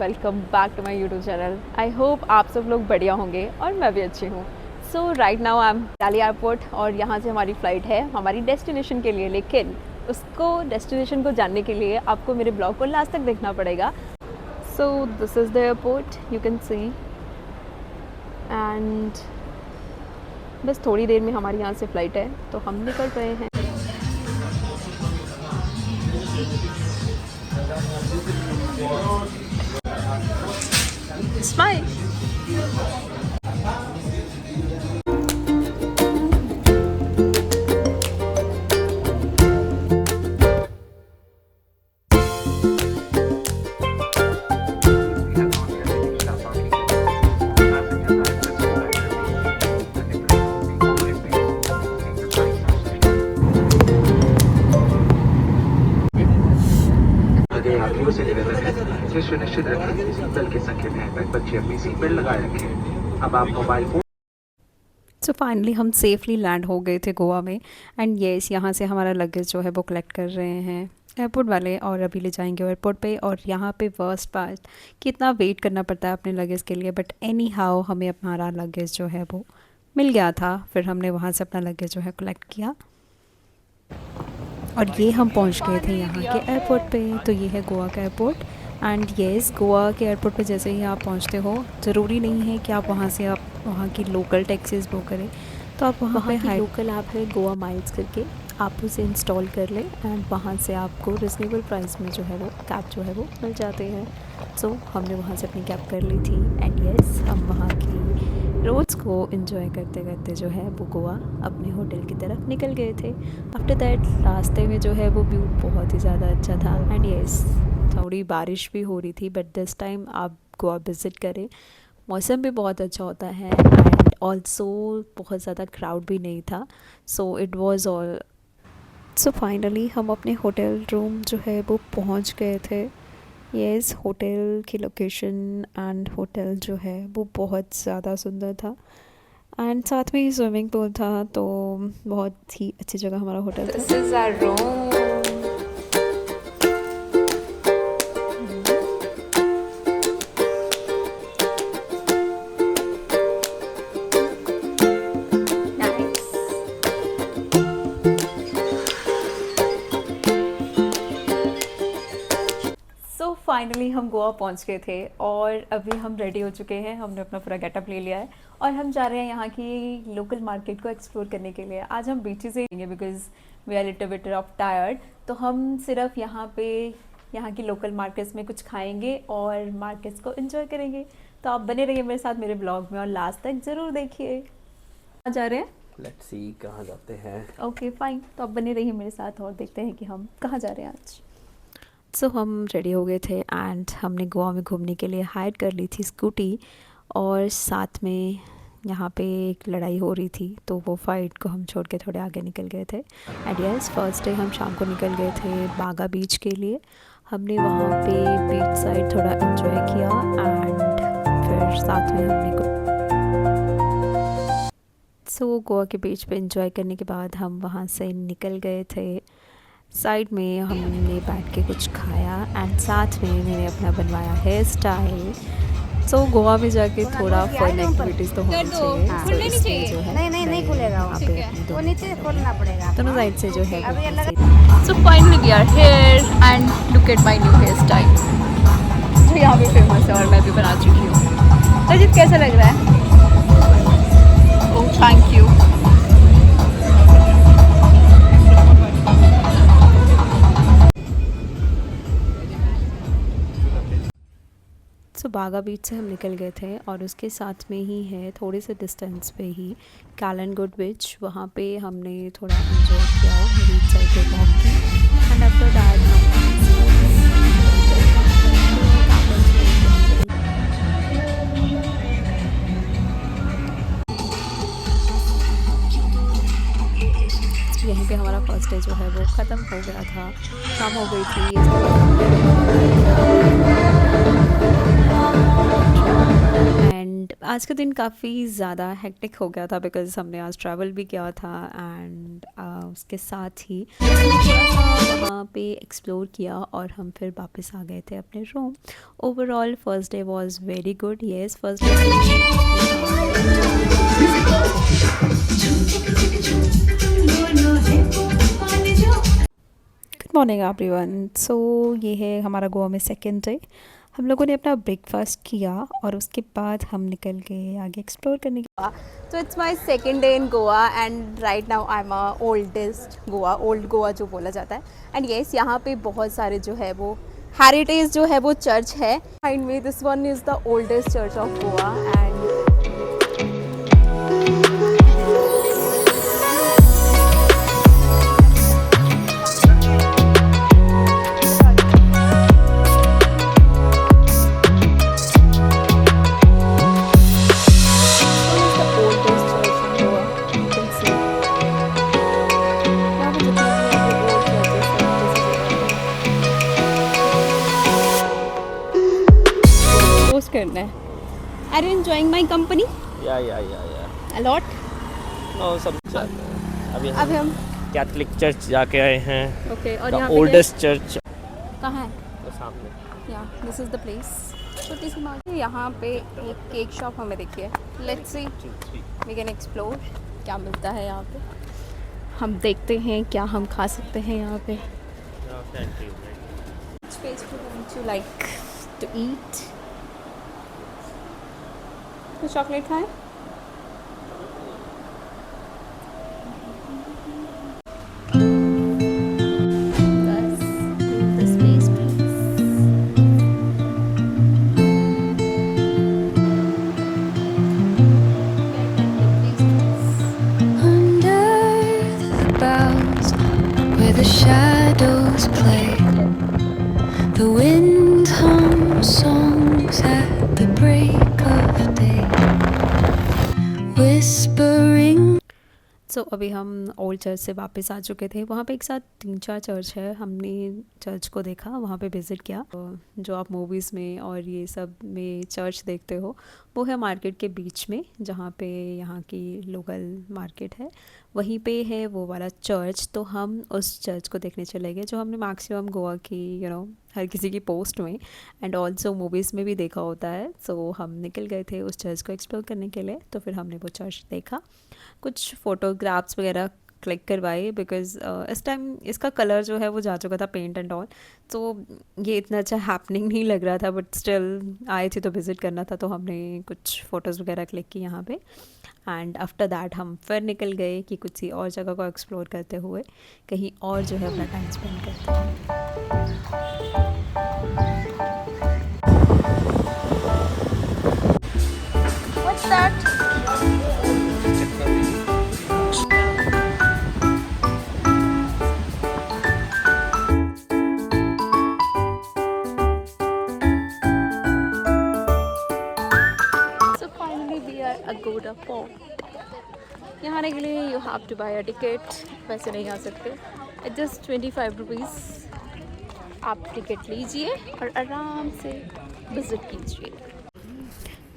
Welcome back to my YouTube channel. I hope आप सब लोग बढ़िया होंगे और मैं भी अच्छी हूँ। So right now I am Delhi airport और यहाँ से हमारी फ़्लाइट है हमारी डेस्टिनेशन के लिए, लेकिन उसको डेस्टिनेशन को जानने के लिए आपको मेरे ब्लॉग को लास्ट तक देखना पड़ेगा। सो this is the airport, you can see, and बस थोड़ी देर में हमारी यहाँ से फ़्लाइट है तो हम निकल रहे हैं। Smile. यात्रियों से निवेदन है कि सुनिश्चित रखें कि सीट बेल्ट के संकेत हैं तक बच्चे अपनी सीट बेल्ट लगाए रखें। अब आप मोबाइल फोन। सो फाइनली हम सेफली लैंड हो गए थे गोवा में। एंड येस, यहाँ से हमारा लगेज जो है वो कलेक्ट कर रहे हैं एयरपोर्ट वाले और अभी ले जाएंगे एयरपोर्ट पे। और यहाँ पे वर्स्ट पार्ट कितना वेट करना पड़ता है अपने लगेज के लिए, बट एनी हाउ हमें हमारा लगेज जो है वो मिल गया था। फिर हमने वहाँ से अपना लगेज जो है कलेक्ट किया और ये हम पहुँच गए थे यहाँ के एयरपोर्ट पे। तो ये है गोवा का एयरपोर्ट। एंड येस, गोवा के एयरपोर्ट पे जैसे ही आप पहुँचते हो, ज़रूरी नहीं है कि आप वहाँ से आप वहाँ की लोकल टैक्सीज बुक करें। तो आप वहाँ पे लोकल ऐप है गोवा माइल्स करके, आप उसे इंस्टॉल कर लें एंड वहाँ से आपको रिजनेबल प्राइस में जो है वो कैब जो है वो मिल जाते हैं। सो हमने वहाँ से अपनी कैब कर ली थी एंड येस, हम वहाँ की रोड्स को एंजॉय करते करते जो है वो गोवा अपने होटल की तरफ निकल गए थे। आफ्टर दैट रास्ते में जो है वो व्यू बहुत ही ज़्यादा अच्छा था। एंड येस, थोड़ी बारिश भी हो रही थी, बट दिस टाइम आप गोवा विज़िट करें, मौसम भी बहुत अच्छा होता है एंड ऑल्सो बहुत ज़्यादा क्राउड भी नहीं था। So it was all. So finally हम अपने होटल रूम जो है वो पहुंच गए थे। येस, होटल की लोकेशन एंड होटल जो है वो बहुत ज़्यादा सुंदर था एंड साथ में ही स्विमिंग पूल था, तो बहुत ही अच्छी जगह हमारा होटल था। This is our room. So finally हम गोवा पहुंच गए थे और अभी हम रेडी हो चुके हैं। हमने अपना पूरा गेटअप ले लिया है और हम जा रहे हैं यहाँ की लोकल मार्केट को एक्सप्लोर करने के लिए। आज हम बीचेस ही रहेंगे because we are little bit of tired. तो हम सिर्फ यहाँ की लोकल मार्केट्स में कुछ खाएंगे और मार्केट्स को एंजॉय करेंगे। तो आप बने रहिए मेरे साथ मेरे ब्लॉग में और लास्ट तक ज़रूर देखिए। कहाँ जा रहे हैं? लेट्स सी कहाँ जाते हैं। ओके फाइन, तो आप बने रहिए मेरे साथ और देखते हैं कि हम कहाँ जा रहे हैं आज। सो हम रेडी हो गए थे एंड हमने गोवा में घूमने के लिए हायर कर ली थी स्कूटी। और साथ में यहाँ पे एक लड़ाई हो रही थी, तो वो फाइट को हम छोड़ के थोड़े आगे निकल गए थे। एंड यस, फर्स्ट डे हम शाम को निकल गए थे बागा बीच के लिए। हमने वहाँ पे बीच साइड थोड़ा एंजॉय किया एंड फिर साथ में हमने गोवा के बीच पे एंजॉय करने के बाद हम वहाँ से निकल गए थे। साइड में हमने बैठ के कुछ खाया एंड साथ में मैंने अपना बनवाया हेयर स्टाइल। सो गोवा में जाके थोड़ा फन एक्टिविटीज़ तो होनी चाहिए। इसलिए जो है नहीं खुलेगा वहाँ पे अपनी वो नीचे खोलना पड़ेगा। दोनों साइड से जो है so finally we are here and look at my new hair style जो यहाँ पे फेमस है और मैं भी बना चुकी हूँ। रजित, कैसा लग रहा है? Oh thank you. सो बागा बीच से हम निकल गए थे और उसके साथ में ही है थोड़े से डिस्टेंस पे ही कैलनगुड बीच। वहाँ पे हमने थोड़ा एंजॉय किया बीच साइड पे वॉक की एंड आफ्टर दैट यहीं पे हमारा फर्स्ट डे जो है वो ख़त्म हो गया था। शाम हो गई थी एंड आज का दिन काफ़ी ज़्यादा हेक्टिक हो गया था बिकॉज़ हमने आज ट्रैवल भी किया था एंड उसके साथ ही वहाँ पे एक्सप्लोर किया और हम फिर वापस आ गए थे अपने room. Overall first day was very good. Yes, first day good morning everyone. सो ये है हमारा गोवा में सेकेंड डे। हम लोगों ने अपना ब्रेकफास्ट किया और उसके बाद हम निकल गए आगे एक्सप्लोर करने के। So it's my second day in Goa and right now I'm a old Goa जो बोला जाता है। And yes, यहाँ पे बहुत सारे जो है वो हेरिटेज जो है वो चर्च है। Behind me this one is the oldest church of Goa and करना है। Are you enjoying my company या a lot? नो सब चल रहा है। अभी अभी हम कैथलिक चर्च जाके आए हैं। ओके और द यहाँ पे ओल्डेस्ट चर्च कहाँ है? तो सामने। या दिस इज द प्लेस। छोटी सी मार्केट। यहाँ पे एक केक शॉप हमें दिखी है। Let's see we can explore क्या मिलता है यहाँ पे। हम देखते हैं क्या हम खा सकते हैं यहाँ पे। Which place would you like to eat? तो चॉकलेट खाएं? Guys, the space please. Under the boughs where the shadows play, the wind hums songs at the break of day, whispering. सो अभी हम ओल्ड चर्च से वापस आ चुके थे। वहाँ पे एक साथ 3-4 चर्च है। हमने चर्च को देखा, वहाँ पे विज़िट किया। जो आप मूवीज़ में और ये सब में चर्च देखते हो वो है मार्केट के बीच में, जहाँ पे यहाँ की लोकल मार्केट है वहीं पे है वो वाला चर्च। तो हम उस चर्च को देखने चले गए जो हमने मैक्सिमम गोवा की हर किसी की पोस्ट में एंड ऑल्सो मूवीज़ में भी देखा होता है। सो हम निकल गए थे उस चर्च को एक्सप्लोर करने के लिए। तो फिर हमने वो चर्च देखा, कुछ फ़ोटोग्राफ्स वगैरह क्लिक करवाए बिकॉज़ इस टाइम इसका कलर जो है वो जा चुका था, पेंट एंड ऑल। तो ये इतना अच्छा हैपनिंग नहीं लग रहा था, बट स्टिल आए थे तो विज़िट करना था, तो हमने कुछ फ़ोटोज़ वगैरह क्लिक की यहाँ पे। एंड आफ्टर दैट हम फिर निकल गए कि कुछ ही और जगह को एक्सप्लोर करते हुए कहीं और जो है अपना टाइम स्पेंड करते हैं। What's that? So finally we are Agoda Fort. यहाँ आने के लिए you have to buy a ticket. वैसे नहीं आ सकते। It's just 25 rupees. आप टिकट लीजिए और आराम से विजिट कीजिए।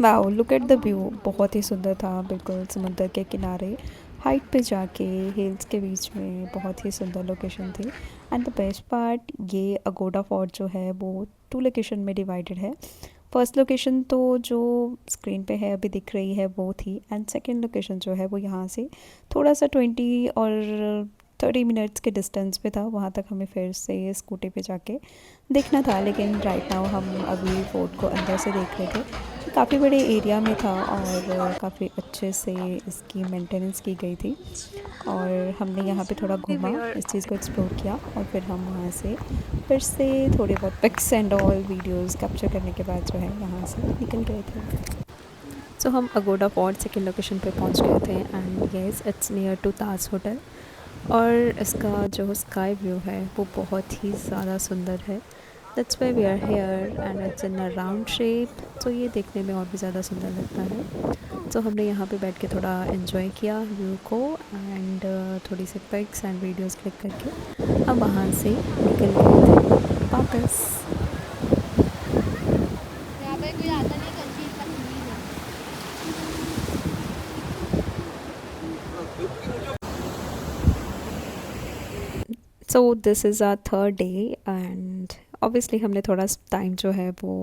Wow, look at the view. बहुत ही सुंदर था, बिल्कुल समुंदर के किनारे हाइट पे जाके हिल्स के बीच में। बहुत ही सुंदर लोकेशन थी। एंड द बेस्ट पार्ट, ये अगोडा फोर्ट जो है वो 2 लोकेशन में डिवाइडेड है। फर्स्ट लोकेशन तो जो स्क्रीन पे है अभी दिख रही है वो थी, एंड सेकंड लोकेशन जो है वो यहाँ से थोड़ा सा 20 और 30 मिनट्स के डिस्टेंस पे था। वहाँ तक हमें फिर से स्कूटी पे जाके देखना था, लेकिन राइट नाउ हम अभी फोर्ट को अंदर से देख रहे थे। काफ़ी बड़े एरिया में था और काफ़ी अच्छे से इसकी मेंटेनेंस की गई थी। और हमने यहाँ पे थोड़ा घूमा, इस चीज़ को एक्सप्लोर किया और फिर हम वहाँ से फिर से थोड़े बहुत pics and all videos capture करने के बाद जो है यहाँ से निकल गए थे। सो हम अगोडा फोर्ट सेकेंड लोकेशन पे पहुँच गए थे and yes, it's near to Taj hotel. और इसका जो स्काई व्यू है वो बहुत ही ज़्यादा सुंदर है। That's why we are here and it's in a round shape, तो ये देखने में और भी ज़्यादा सुंदर लगता है। तो हमने यहाँ पे बैठ के थोड़ा एंजॉय किया व्यू को एंड थोड़ी सी पिक्स एंड वीडियोस क्लिक करके अब वहाँ से निकल गए थे वापस। So this is our third day and obviously हमने थोड़ा टाइम जो है वो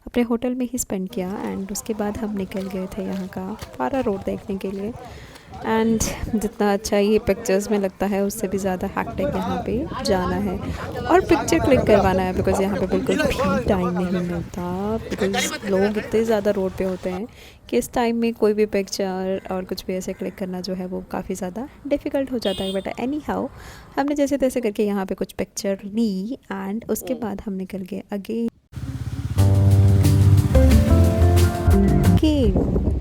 अपने होटल में ही स्पेंड किया एंड उसके बाद हम निकल गए थे यहाँ का फारा रोड देखने के लिए। एंड जितना अच्छा ये पिक्चर्स में लगता है उससे भी ज़्यादा हैक्टिक यहाँ पे जाना है और पिक्चर क्लिक करवाना है, बिकॉज़ यहाँ पे बिल्कुल भी टाइम नहीं मिलता, बिकॉज़ लोग इतने ज़्यादा रोड पे होते हैं कि इस टाइम में कोई भी पिक्चर और कुछ भी ऐसे क्लिक करना जो है वो काफ़ी ज़्यादा डिफ़िकल्ट हो जाता है। बट एनी हाउ हमने जैसे तैसे करके यहाँ पे कुछ पिक्चर ली एंड उसके बाद हम निकल गए अगेन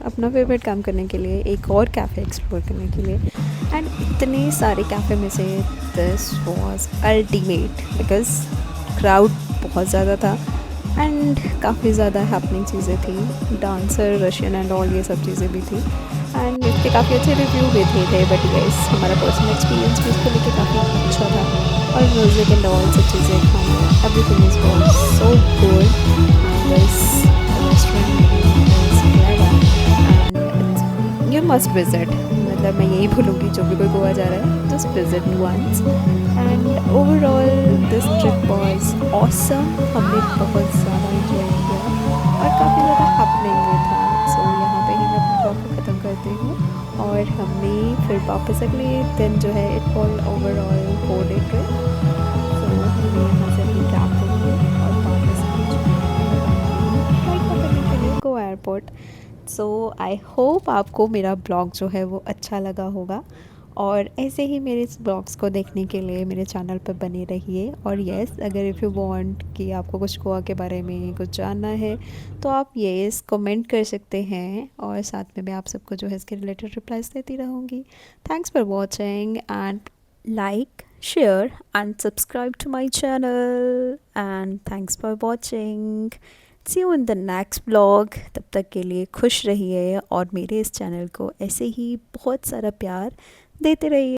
अपना फेवरेट काम करने के लिए, एक और कैफ़े एक्सप्लोर करने के लिए। एंड इतने सारे कैफ़े में से this was ultimate because crowd बहुत ज़्यादा था एंड काफ़ी ज़्यादा हैपनिंग चीज़ें थी, डांसर रशियन एंड ऑल ये सब चीज़ें भी थी एंड इसके काफ़ी अच्छे रिव्यू भी थे बट यस हमारा पर्सनल एक्सपीरियंस भी इसको लेके काफ़ी अच्छा था और म्यूज़िक एंड ऑल सब चीज़ें खाना everything is so good. This restaurant you must visit, मतलब मैं यही बोलूँगी जो भी कोई गोवा जा रहा है just visit once. And overall this trip was awesome, हमने बहुत ज़्यादा इंजॉय किया और काफ़ी ज़्यादा हैपनिंग भी था। सो यहाँ पे ही मैं अपने ब्लॉग को ख़त्म करती हूँ और हमने फिर वापस अगले दिन जो है it was overall 4 day trip. सो हमने यहाँ से अपनी कैब बुक की और वापस करने के लिए Goa airport. So I hope आपको मेरा ब्लॉग जो है वो अच्छा लगा होगा और ऐसे ही मेरे इस ब्लॉग्स को देखने के लिए मेरे चैनल पर बने रहिए। और येस अगर इफ़ यू वांट कि आपको कुछ गोवा के बारे में कुछ जानना है तो आप येस कमेंट कर सकते हैं और साथ में मैं आप सबको जो है इसके रिलेटेड रिप्लाइज देती रहूँगी। Thanks for watching and like share and subscribe to my channel and thanks for watching. See you in the next blog. तब तक के लिए खुश रहिए और मेरे इस चैनल को ऐसे ही बहुत सारा प्यार देते रहिए।